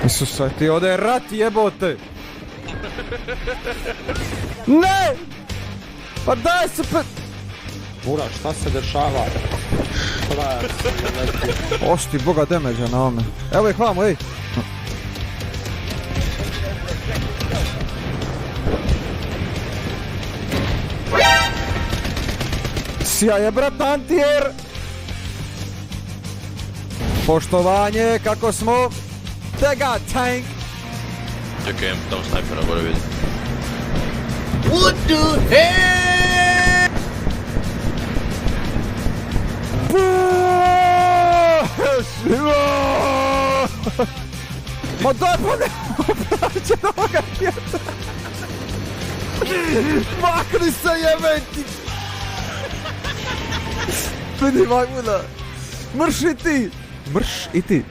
Isuse, ti ovdje je rat jebote! Ne! Pa daj se pe... Mura, šta se dešava? Ošti boga demeđa na ome. Evo ih vamo, ej! Sja je brat antijer! Poštovanje, kako smo? Tega tank! Čekaj, imam tamo snajpera, gore vidim. What the heck? Ma daj pa ne upraće na ovoga djeta! Makni se jebenti! Vidi majmuna! Mrš i ti! Mrš i ti!